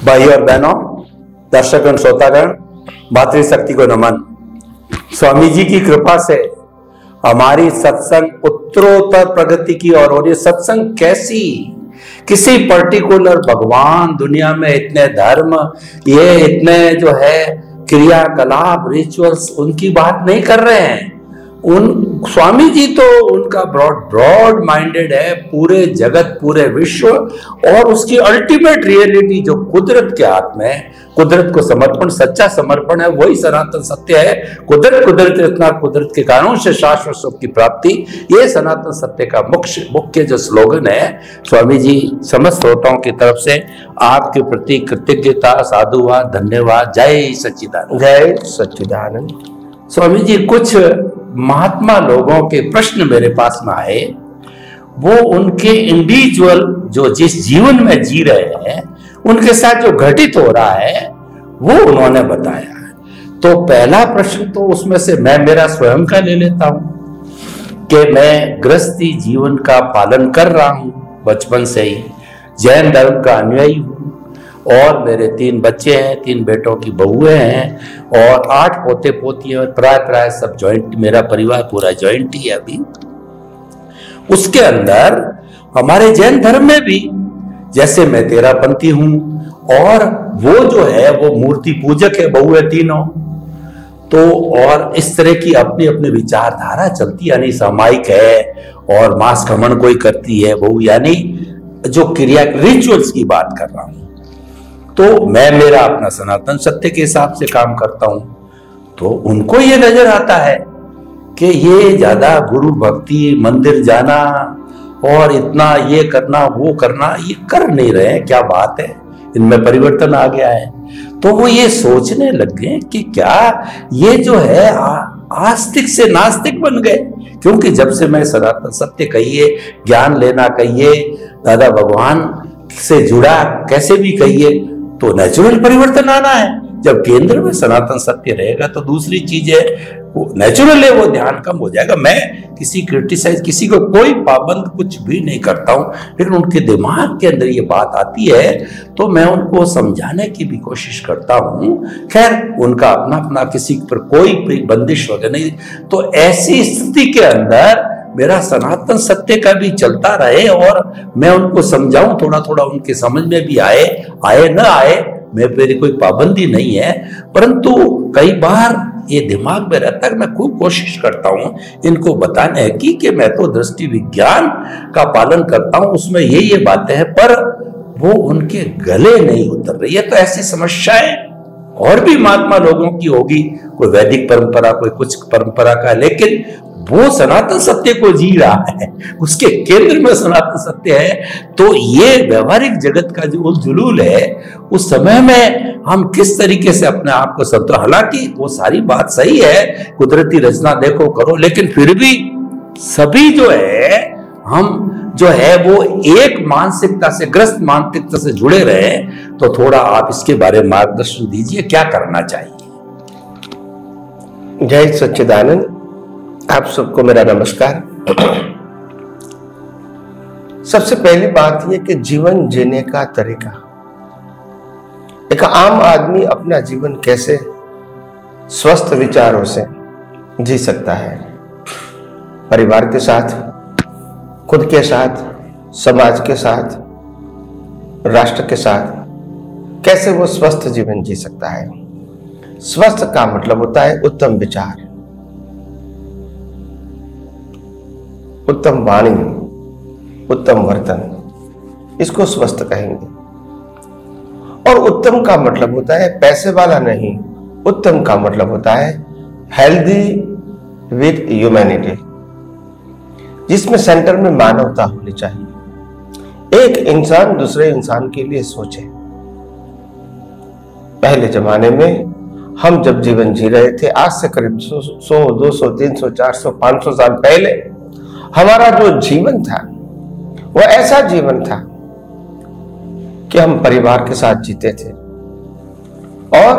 भाई और बहनों, दर्शकगण, श्रोतागण, मातृशक्ति को नमन। स्वामी जी की कृपा से हमारी सत्संग उत्तरोत्तर प्रगति की ओर हो रही है। सत्संग कैसी? किसी पर्टिकुलर भगवान, दुनिया में इतने धर्म, ये इतने जो है क्रियाकलाप, रिचुअल्स, उनकी बात नहीं कर रहे हैं। स्वामी जी तो उनका ब्रॉड माइंडेड है। पूरे जगत, पूरे विश्व और उसकी अल्टीमेट रियलिटी जो कुदरत के हाथ में, कुदरत को समर्पण, सच्चा समर्पण है, वही सनातन सत्य है। कुदरत रत्ना, कुदरत के कानून से शाश्वत सुख की प्राप्ति, ये सनातन सत्य का मुख्य जो स्लोगन है। स्वामी जी समस्त श्रोताओं की तरफ से आपके प्रति कृतज्ञता, साधुवाद, धन्यवाद। जय सच्चिदानंद। जय सच्चिदानंद। स्वामी जी, कुछ महात्मा लोगों के प्रश्न मेरे पास में आए। वो उनके इंडिविजुअल जो जिस जीवन में जी रहे हैं, उनके साथ जो घटित हो रहा है, वो उन्होंने बताया। तो पहला प्रश्न तो उसमें से मैं मेरा स्वयं का ले लेता हूं कि मैं गृहस्थी जीवन का पालन कर रहा हूं बचपन से ही, जैन धर्म का अनुयायी हूं और मेरे 3 बच्चे हैं, 3 बेटों की बहुएं हैं और 8 पोते पोतियां, प्राय सब जॉइंट, मेरा परिवार पूरा जॉइंट ही है अभी। उसके अंदर हमारे जैन धर्म में भी, जैसे मैं तेरापंथी हूं और वो जो है वो मूर्ति पूजक है, बहुएं तीनों, तो और इस तरह की अपनी अपनी विचारधारा चलती, यानी सामायिक है और मास खमन कोई करती है बहु, यानी जो क्रिया रिचुअल्स की बात कर रहा हूं। तो मैं मेरा अपना सनातन सत्य के हिसाब से काम करता हूं। तो उनको ये नजर आता है कि ये ज्यादा गुरु भक्ति, मंदिर जाना और इतना ये करना वो करना, ये कर नहीं रहे हैं। क्या बात है, इनमें परिवर्तन आ गया है। तो वो ये सोचने लग गए कि क्या ये जो है आस्तिक से नास्तिक बन गए। क्योंकि जब से मैं सनातन सत्य कहिए, ज्ञान लेना कहिए, दादा भगवान से जुड़ा कैसे भी कहिए, तो नेचुरल परिवर्तन आना है। जब केंद्र में सनातन सत्य रहेगा तो दूसरी चीजें वो नेचुरल है, वो ध्यान कम हो जाएगा। मैं किसी को कोई पाबंद कुछ भी नहीं करता हूं, लेकिन उनके दिमाग के अंदर ये बात आती है तो मैं उनको समझाने की भी कोशिश करता हूं। खैर, उनका अपना अपना, किसी पर कोई बंदिश वगैरह नहीं। तो ऐसी स्थिति के अंदर मेरा सनातन सत्य का भी चलता रहे और मैं उनको समझाऊं, थोड़ा थोड़ा उनके समझ में भी आए न आए, मेरी कोई पाबंदी नहीं है। परंतु कई बार ये दिमाग में रहता है, मैं खूब कोशिश करता हूं इनको बताने की कि मैं तो दृष्टि विज्ञान का पालन करता हूं, उसमें ये बातें हैं, पर वो उनके गले नहीं उतर रही है। तो ऐसी समस्याएं और भी महात्मा लोगों की होगी, कोई वैदिक परंपरा, कोई कुछ परंपरा का, लेकिन वो सनातन सत्य को जी रहा है, उसके केंद्र में सनातन सत्य है। तो ये व्यवहारिक जगत का जो उलझुल है, उस समय में हम किस तरीके से अपने आप को संतुलित, हालांकि वो सारी बात सही है, कुदरती रचना देखो करो, लेकिन फिर भी सभी जो है, हम जो है वो एक मानसिकता से, ग्रस्त मानसिकता से जुड़े रहे। तो थोड़ा आप इसके बारे में मार्गदर्शन दीजिए, क्या करना चाहिए? जय सच्चिदानंद। आप सबको मेरा नमस्कार। सबसे पहली बात यह कि जीवन जीने का तरीका, एक आम आदमी अपना जीवन कैसे स्वस्थ विचारों से जी सकता है, परिवार के साथ, खुद के साथ, समाज के साथ, राष्ट्र के साथ, कैसे वो स्वस्थ जीवन जी सकता है। स्वस्थ का मतलब होता है उत्तम विचार, उत्तम वाणी, उत्तम वर्तन, इसको स्वस्थ कहेंगे। और उत्तम का मतलब होता है पैसे वाला नहीं, उत्तम का मतलब होता है हेल्दी विद ह्यूमैनिटी, जिसमें सेंटर में मानवता होनी चाहिए। एक इंसान दूसरे इंसान के लिए सोचे। पहले जमाने में हम जब जीवन जी रहे थे, आज से करीब 100, 200, 300, 400, 500 साल पहले हमारा जो जीवन था वो ऐसा जीवन था कि हम परिवार के साथ जीते थे। और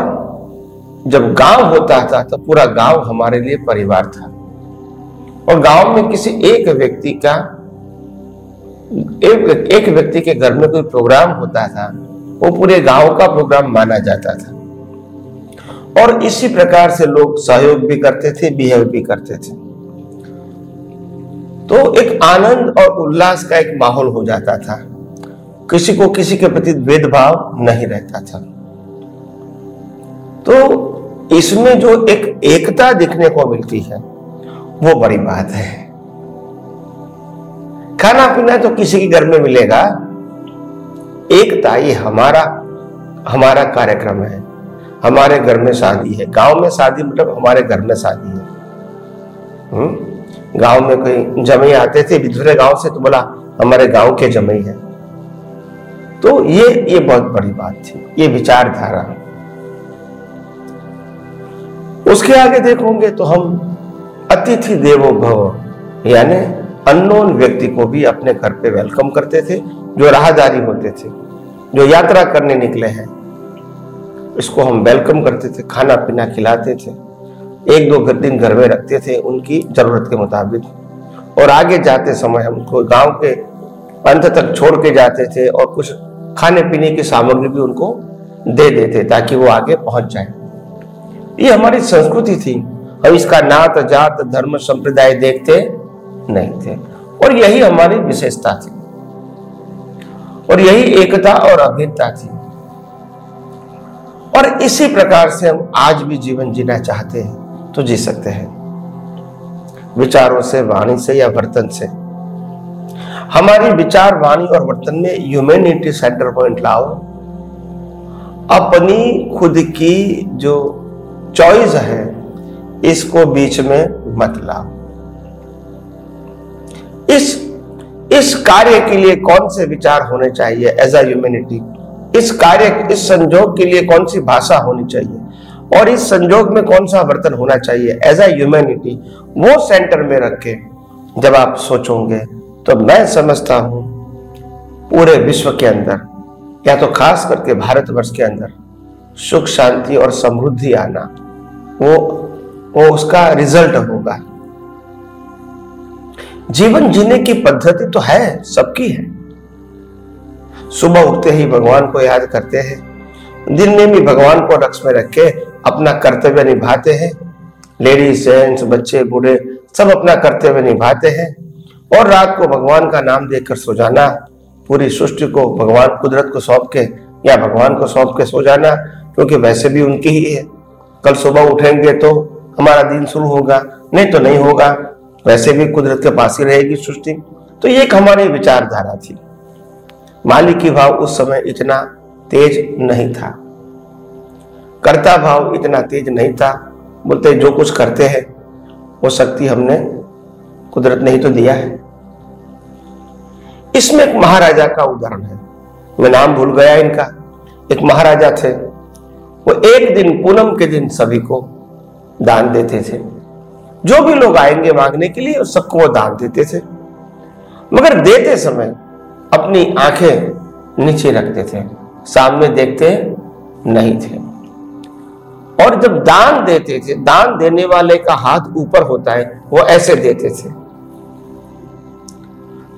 जब गांव होता था तो पूरा गांव हमारे लिए परिवार था। और गांव में किसी एक व्यक्ति का, एक व्यक्ति के घर में कोई प्रोग्राम होता था वो पूरे गांव का प्रोग्राम माना जाता था। और इसी प्रकार से लोग सहयोग भी करते थे, बिहेव भी करते थे। तो एक आनंद और उल्लास का एक माहौल हो जाता था, किसी को किसी के प्रति भेदभाव नहीं रहता था। तो इसमें जो एक एकता दिखने को मिलती है वो बड़ी बात है। खाना पीना तो किसी के घर में मिलेगा, एकता ये हमारा कार्यक्रम है। हमारे घर में शादी है, गांव में शादी मतलब हमारे घर में शादी है। गांव में कोई जमाई आते थे दूसरे गांव से, तो बोला हमारे गांव के जमाई है। तो ये बहुत बड़ी बात थी, ये विचारधारा। उसके आगे देखोगे तो हम अतिथि देवो भव, यानी अननोन व्यक्ति को भी अपने घर पे वेलकम करते थे। जो राहदारी होते थे, जो यात्रा करने निकले हैं, इसको हम वेलकम करते थे, खाना पीना खिलाते थे, 1-2 दिन घर में रखते थे उनकी जरूरत के मुताबिक। और आगे जाते समय हम उनको गांव के अंत तक छोड़ के जाते थे और कुछ खाने पीने की सामग्री भी उनको दे देते ताकि वो आगे पहुंच जाए। ये हमारी संस्कृति थी। हम इसका नात जात धर्म संप्रदाय देखते नहीं थे, और यही हमारी विशेषता थी, और यही एकता और अभिन्नता थी। और इसी प्रकार से हम आज भी जीवन जीना चाहते हैं तो जी सकते हैं, विचारों से, वाणी से या वर्तन से। हमारी विचार, वाणी और वर्तन में ह्यूमैनिटी सेंटर पॉइंट लाओ। अपनी खुद की जो चॉइस है इसको बीच में मत लाओ। इस कार्य के लिए कौन से विचार होने चाहिए एज अ ह्यूमैनिटी, इस कार्य, इस संजोग के लिए कौन सी भाषा होनी चाहिए, और इस संजोग में कौन सा वर्तन होना चाहिए एज अ ह्यूमैनिटी, वो सेंटर में रख के जब आप सोचोगे तो मैं समझता हूं पूरे विश्व के अंदर, या तो खास करके भारतवर्ष के अंदर, सुख शांति और समृद्धि आना वो उसका रिजल्ट होगा। जीवन जीने की पद्धति तो है, सबकी है। सुबह उठते ही भगवान को याद करते हैं, दिन में भी भगवान को रक्ष में रख के अपना कर्तव्य निभाते हैं। लेडीज, जेंट्स, बच्चे, बूढ़े सब अपना कर्तव्य निभाते हैं। और रात को भगवान का नाम देकर सो जाना, पूरी सृष्टि को भगवान, कुदरत को सौंप के या भगवान को सौंप के सो जाना, क्योंकि वैसे भी उनकी ही है। कल सुबह उठेंगे तो हमारा दिन शुरू होगा, नहीं तो नहीं होगा, वैसे भी कुदरत के पास ही रहेगी सृष्टि। तो ये एक हमारी विचारधारा थी। मालिकी भाव उस समय इतना तेज नहीं था, कर्ता भाव इतना तेज नहीं था। बोलते जो कुछ करते हैं वो शक्ति हमने, कुदरत ने ही तो दिया है। इसमें एक महाराजा का उदाहरण है, मैं नाम भूल गया इनका। एक महाराजा थे, वो एक दिन पूनम के दिन सभी को दान देते थे। जो भी लोग आएंगे मांगने के लिए सबको वो दान देते थे, मगर देते समय अपनी आंखें नीचे रखते थे, सामने देखते नहीं थे। और जब दान देते थे, दान देने वाले का हाथ ऊपर होता है, वो ऐसे देते थे।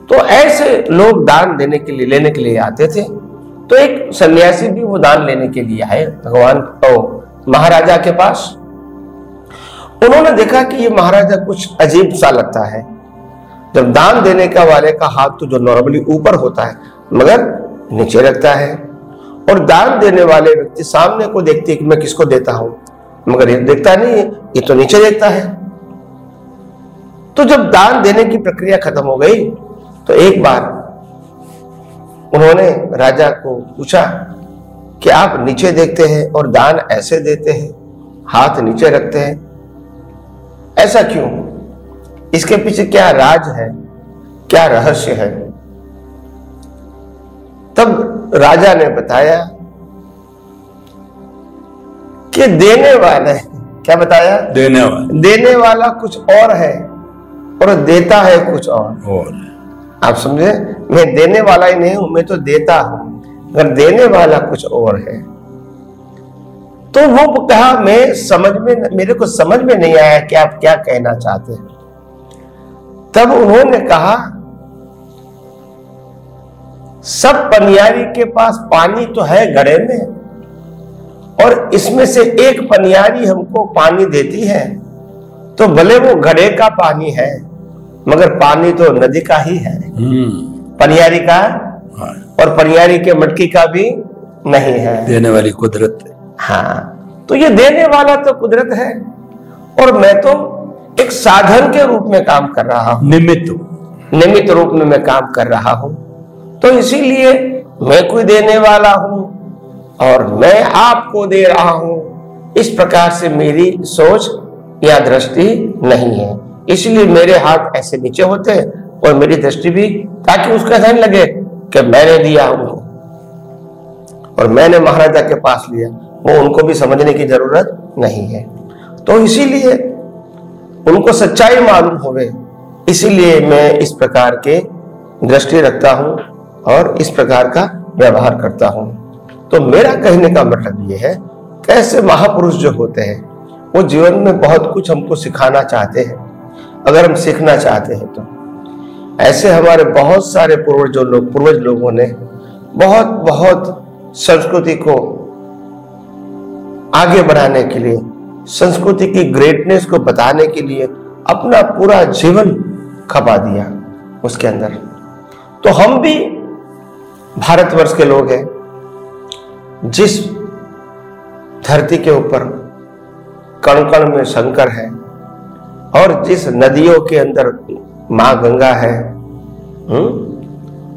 तो ऐसे लोग दान देने के लिए, लेने के लिए आते थे। तो एक सन्यासी भी वो दान लेने के लिए आए भगवान महाराजा के पास। उन्होंने देखा कि ये महाराजा कुछ अजीब सा लगता है। जब दान देने का वाले का हाथ तो जो नॉर्मली ऊपर होता है मगर नीचे रखता है, और दान देने वाले व्यक्ति सामने को देखते कि मैं किसको देता हूं, मगर ये देखता नहीं है, ये तो नीचे देखता है। तो जब दान देने की प्रक्रिया खत्म हो गई तो एक बार उन्होंने राजा को पूछा कि आप नीचे देखते हैं और दान ऐसे देते हैं, हाथ नीचे रखते हैं, ऐसा क्यों? इसके पीछे क्या राज है, क्या रहस्य है? तब राजा ने बताया कि देने वाला है, क्या बताया? देने वाला कुछ और है और देता है कुछ और। आप समझे? मैं देने वाला ही नहीं हूं, मैं तो देता हूं, अगर देने वाला कुछ और है। तो वो कहा, मेरे को समझ में नहीं आया कि आप क्या कहना चाहते हैं। तब उन्होंने कहा सब पनियारी के पास पानी तो है घड़े में, और इसमें से एक पनियारी हमको पानी देती है, तो भले वो घड़े का पानी है मगर पानी तो नदी का ही है, पनियारी का, और पनियारी के मटकी का भी नहीं है, देने वाली कुदरत। हाँ, तो ये देने वाला तो कुदरत है, और मैं तो एक साधन के रूप में काम कर रहा हूं, निमित्त रूप में मैं काम कर रहा हूं। तो इसीलिए मैं कोई देने वाला हूं और मैं आपको दे रहा हूं, इस प्रकार से मेरी सोच या दृष्टि नहीं है। इसलिए मेरे हाथ ऐसे नीचे होते हैं और मेरी दृष्टि भी, ताकि उसका ध्यान लगे कि मैंने दिया उनको और मैंने महाराजा के पास लिया, वो उनको भी समझने की जरूरत नहीं है। तो इसीलिए उनको सच्चाई मालूम होवे, इसीलिए मैं इस प्रकार के दृष्टि रखता हूं और इस प्रकार का व्यवहार करता हूं। तो मेरा कहने का मतलब ये है, कैसे महापुरुष जो होते हैं वो जीवन में बहुत कुछ हमको सिखाना चाहते हैं, अगर हम सीखना चाहते हैं तो। ऐसे हमारे बहुत सारे पूर्वज लोगों ने बहुत संस्कृति को आगे बढ़ाने के लिए, संस्कृति की ग्रेटनेस को बताने के लिए अपना पूरा जीवन खपा दिया उसके अंदर। तो हम भी भारतवर्ष के लोग हैं, जिस धरती के ऊपर कण कण में शंकर है और जिस नदियों के अंदर मां गंगा है,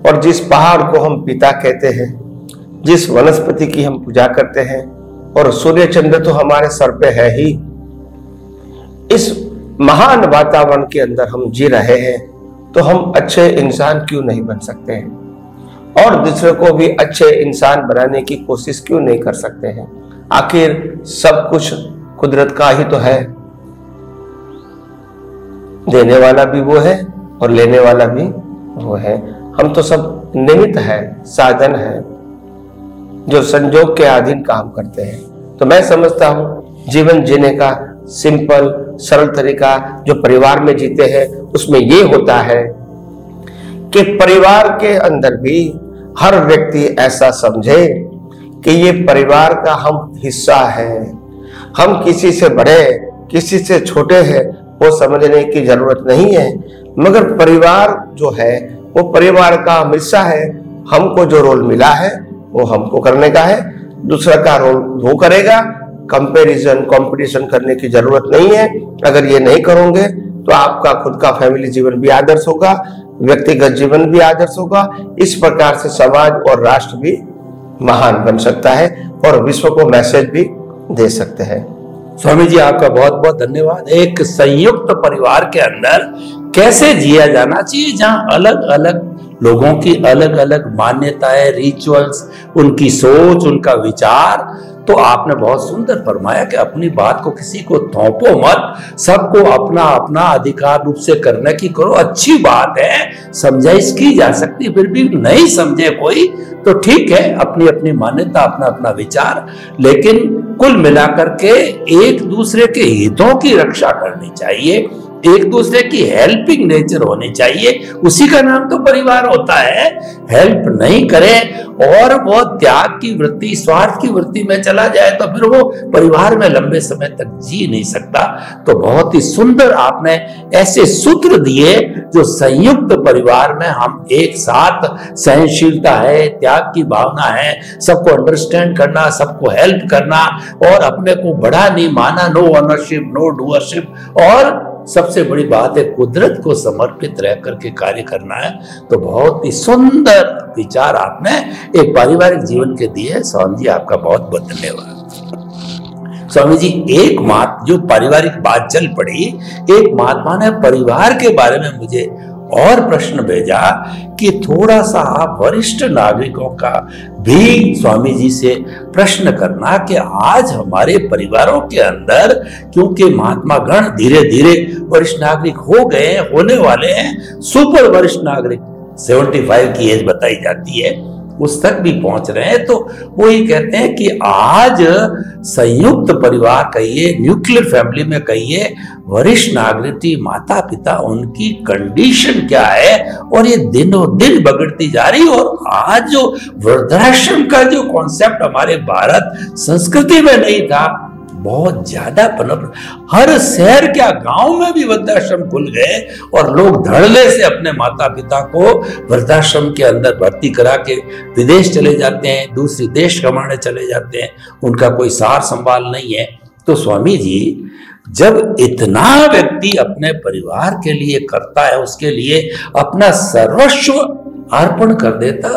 और जिस पहाड़ को हम पिता कहते हैं, जिस वनस्पति की हम पूजा करते हैं, और सूर्य चंद्र तो हमारे सर पे है ही, इस महान वातावरण के अंदर हम जी रहे हैं, तो हम अच्छे इंसान क्यों नहीं बन सकते हैं, और दूसरे को भी अच्छे इंसान बनाने की कोशिश क्यों नहीं कर सकते हैं। आखिर सब कुछ कुदरत का ही तो है, देने वाला भी वो है और लेने वाला भी वो है। हम तो सब निमित्त है, साधन है, जो संजोग के अधीन काम करते हैं। तो मैं समझता हूं जीवन जीने का सिंपल सरल तरीका जो परिवार में जीते हैं, उसमें ये होता है कि परिवार के अंदर भी हर व्यक्ति ऐसा समझे कि ये परिवार का हम हिस्सा है, हम किसी से बड़े किसी से छोटे हैं वो समझने की जरूरत नहीं है, मगर परिवार जो है वो परिवार का हिस्सा है। हमको जो रोल मिला है वो हमको करने का है, दूसरा का रोल वो करेगा। कंपटीशन करने की जरूरत नहीं है। अगर ये नहीं करोगे तो आपका खुद का फैमिली जीवन भी आदर्श होगा, व्यक्तिगत जीवन भी आदर्श होगा। इस प्रकार से समाज और राष्ट्र भी महान बन सकता है और विश्व को मैसेज भी दे सकते हैं। स्वामी जी आपका बहुत बहुत धन्यवाद। एक संयुक्त परिवार के अंदर कैसे जिया जाना चाहिए, जहां अलग अलग लोगों की अलग अलग मान्यताएं, रिचुअल्स, उनकी सोच, उनका विचार, तो आपने बहुत सुंदर फरमाया कि अपनी बात को किसी को थोपो मत, सबको अपना अपना अधिकार रूप से करने की करो। अच्छी बात है, समझाइश की जा सकती, फिर भी नहीं समझे कोई तो ठीक है, अपनी अपनी मान्यता, अपना अपना विचार, लेकिन कुल मिलाकर के एक दूसरे के हितों की रक्षा करनी चाहिए, एक दूसरे की हेल्पिंग नेचर होनी चाहिए। उसी का नाम तो परिवार होता है। हेल्प नहीं करे और वो त्याग की वृत्ति, स्वार्थ की वृत्ति में चला जाए तो फिर वो परिवार में लंबे समय तक जी नहीं सकता। तो बहुत ही सुंदर आपने ऐसे सूत्र दिए जो संयुक्त परिवार में हम एक साथ, सहनशीलता है, त्याग की भावना है, सबको अंडरस्टैंड करना, सबको हेल्प करना और अपने को बड़ा नहीं माना, नो ओनरशिप, नो डूअरशिप, और सबसे बड़ी बात है कुदरत को समर्पित रह करके कार्य करना है। तो बहुत ही सुंदर विचार आपने एक पारिवारिक जीवन के दिए। स्वामी जी आपका बहुत बहुत धन्यवाद। स्वामी जी एक जो पारिवारिक बात चल पड़ी, एक महात्मा ने परिवार के बारे में मुझे और प्रश्न भेजा कि थोड़ा सा आप वरिष्ठ नागरिकों का भी स्वामी जी से प्रश्न करना कि आज हमारे परिवारों के अंदर, क्योंकि महात्मा गण धीरे धीरे वरिष्ठ नागरिक हो गए, होने वाले हैं, सुपर वरिष्ठ नागरिक 75 की एज बताई जाती है, उस तक भी पहुंच रहे हैं। तो वो ये कहते हैं कि आज संयुक्त परिवार कहिए, न्यूक्लियर फैमिली में कहिए, वरिष्ठ नागरिक, माता पिता, उनकी कंडीशन क्या है और ये दिनों दिन बिगड़ती जा रही। और आज जो वृद्धाश्रम का जो कॉन्सेप्ट हमारे भारत संस्कृति में नहीं था, बहुत ज्यादा पनप, हर शहर क्या गांव में भी वृद्धाश्रम खुल गए और लोग धड़ल्ले से अपने माता पिता को वृद्धाश्रम के अंदर भर्ती करा के विदेश चले जाते हैं, दूसरी देश कमाने चले जाते हैं, उनका कोई सार संभाल नहीं है। तो स्वामी जी, जब इतना व्यक्ति अपने परिवार के लिए करता है, उसके लिए अपना सर्वस्व अर्पण कर देता,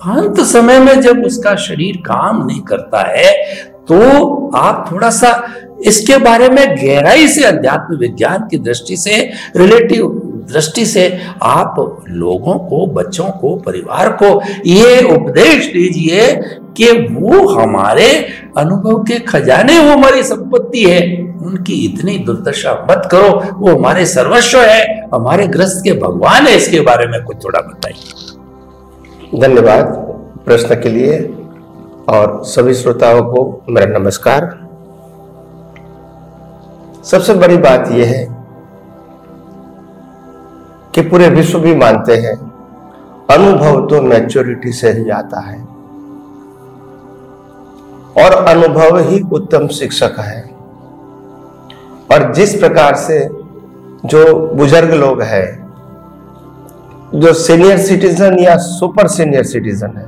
अंत समय में जब उसका शरीर काम नहीं करता है, तो आप थोड़ा सा इसके बारे में गहराई से अध्यात्म विज्ञान की दृष्टि से, रिलेटिव दृष्टि से आप लोगों को, बच्चों को, परिवार को ये उपदेश दीजिए कि वो हमारे अनुभव के खजाने, वो हमारी संपत्ति है, उनकी इतनी दुर्दशा मत करो, वो हमारे सर्वस्व है, हमारे ग्रस्त के भगवान है। इसके बारे में कुछ थोड़ा बताइए। धन्यवाद प्रश्न के लिए और सभी श्रोताओं को मेरा नमस्कार। सबसे बड़ी बात यह है कि पूरे विश्व भी मानते हैं अनुभव तो मैच्योरिटी से ही आता है और अनुभव ही उत्तम शिक्षक है। और जिस प्रकार से जो बुजुर्ग लोग हैं, जो सीनियर सिटीजन या सुपर सीनियर सिटीजन है,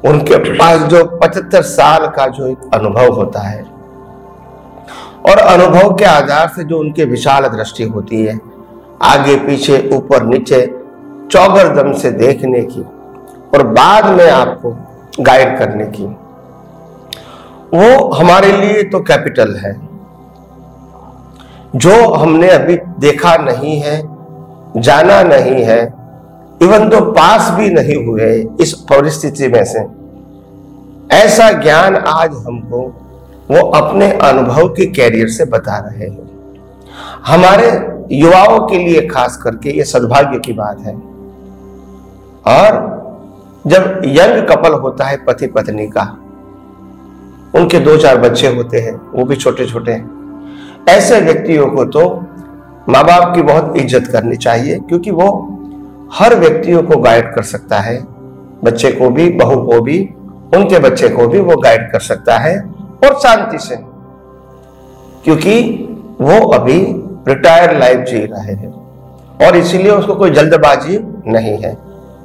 उनके पास जो 75 साल का जो एक अनुभव होता है और अनुभव के आधार से जो उनके विशाल दृष्टि होती है, आगे पीछे ऊपर नीचे चौगरदम से देखने की और बाद में आपको गाइड करने की, वो हमारे लिए तो कैपिटल है। जो हमने अभी देखा नहीं है, जाना नहीं है, इवन तो पास भी नहीं हुए इस परिस्थिति में से, ऐसा ज्ञान आज हमको वो अपने अनुभव के कैरियर से बता रहे हैं। हमारे युवाओं के लिए खास करके ये सद्भाग्य की बात है। और जब यंग कपल होता है पति पत्नी का, उनके 2-4 बच्चे होते हैं, वो भी छोटे छोटे, ऐसे व्यक्तियों को तो माँ बाप की बहुत इज्जत करनी चाहिए, क्योंकि वो हर व्यक्तियों को गाइड कर सकता है, बच्चे को भी, बहू को भी, उनके बच्चे को भी वो गाइड कर सकता है और शांति से, क्योंकि वो अभी रिटायर लाइफ जी रहे हैं और इसीलिए उसको कोई जल्दबाजी नहीं है।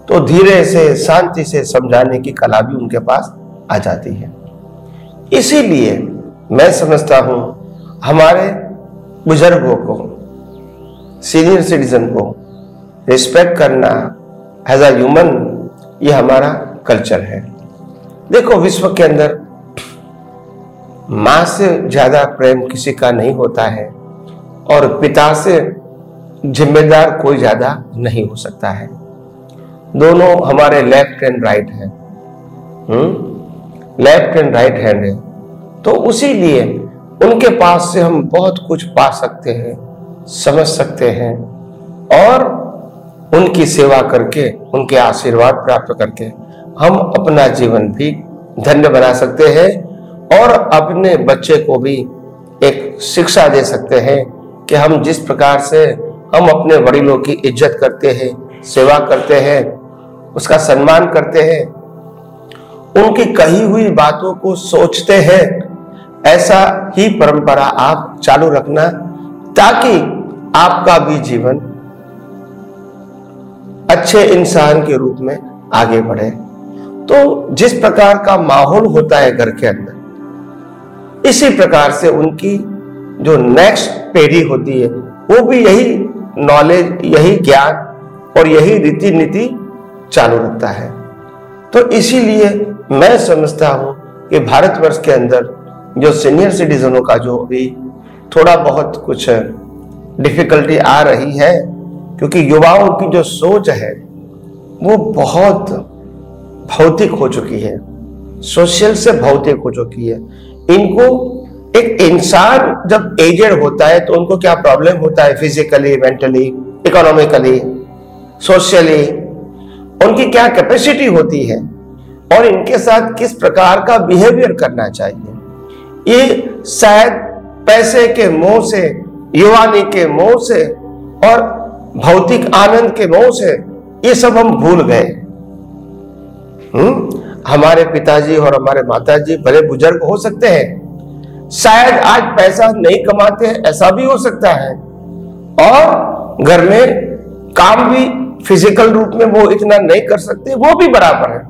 तो धीरे से, शांति से समझाने की कला भी उनके पास आ जाती है। इसीलिए मैं समझता हूं हमारे बुजुर्गों को, सीनियर सिटीजन को रिस्पेक्ट करना एज अ ह्यूमन, ये हमारा कल्चर है। देखो, विश्व के अंदर मां से ज्यादा प्रेम किसी का नहीं होता है और पिता से जिम्मेदार कोई ज्यादा नहीं हो सकता है। दोनों हमारे लेफ्ट एंड राइट है, लेफ्ट एंड राइट हैंड है। तो उसी लिए उनके पास से हम बहुत कुछ पा सकते हैं, समझ सकते हैं और उनकी सेवा करके, उनके आशीर्वाद प्राप्त करके हम अपना जीवन भी धन्य बना सकते हैं और अपने बच्चे को भी एक शिक्षा दे सकते हैं कि हम जिस प्रकार से हम अपने वडीलों की इज्जत करते हैं, सेवा करते हैं, उसका सम्मान करते हैं, उनकी कही हुई बातों को सोचते हैं, ऐसा ही परंपरा आप चालू रखना, ताकि आपका भी जीवन अच्छे इंसान के रूप में आगे बढ़े। तो जिस प्रकार का माहौल होता है घर के अंदर, इसी प्रकार से उनकी जो नेक्स्ट पीढ़ी होती है, वो भी यही नॉलेज, यही ज्ञान और यही रीति नीति चालू रखता है। तो इसीलिए मैं समझता हूं कि भारतवर्ष के अंदर जो सीनियर सिटीजनों का जो अभी थोड़ा बहुत कुछ डिफिकल्टी आ रही है, क्योंकि युवाओं की जो सोच है वो बहुत भौतिक हो चुकी है, सोशल से भौतिक हो चुकी है। इनको एक इंसान जब एजेड होता है तो उनको क्या प्रॉब्लम होता है, फिजिकली, मेंटली, इकोनॉमिकली, सोशली, उनकी क्या कैपेसिटी होती है और इनके साथ किस प्रकार का बिहेवियर करना चाहिए, ये शायद पैसे के मोह से, युवानी के मोह से और भौतिक आनंद के मोह से ये सब हम भूल गए। हमारे पिताजी और हमारे माताजी बड़े बुजुर्ग हो सकते हैं, शायद आज पैसा नहीं कमाते हैं, ऐसा भी हो सकता है, और घर में काम भी फिजिकल रूप में वो इतना नहीं कर सकते, वो भी बराबर है,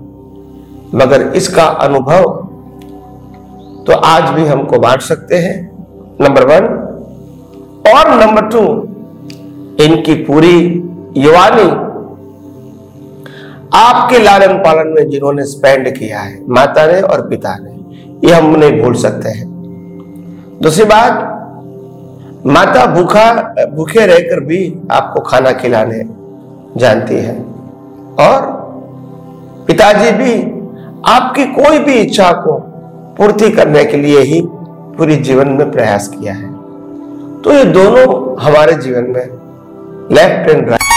मगर इसका अनुभव तो आज भी हमको बांट सकते हैं, नंबर 1। और नंबर 2, इनकी पूरी युवानी आपके लालन पालन में जिन्होंने स्पेंड किया है, माता ने और पिता ने, ये हम नहीं भूल सकते हैं। दूसरी बात, माता भूखे रहकर भी आपको खाना खिलाने जानती है, और पिताजी भी आपकी कोई भी इच्छा को पूर्ति करने के लिए ही पूरी जीवन में प्रयास किया है। तो ये दोनों हमारे जीवन में लेफ्ट एंड राइट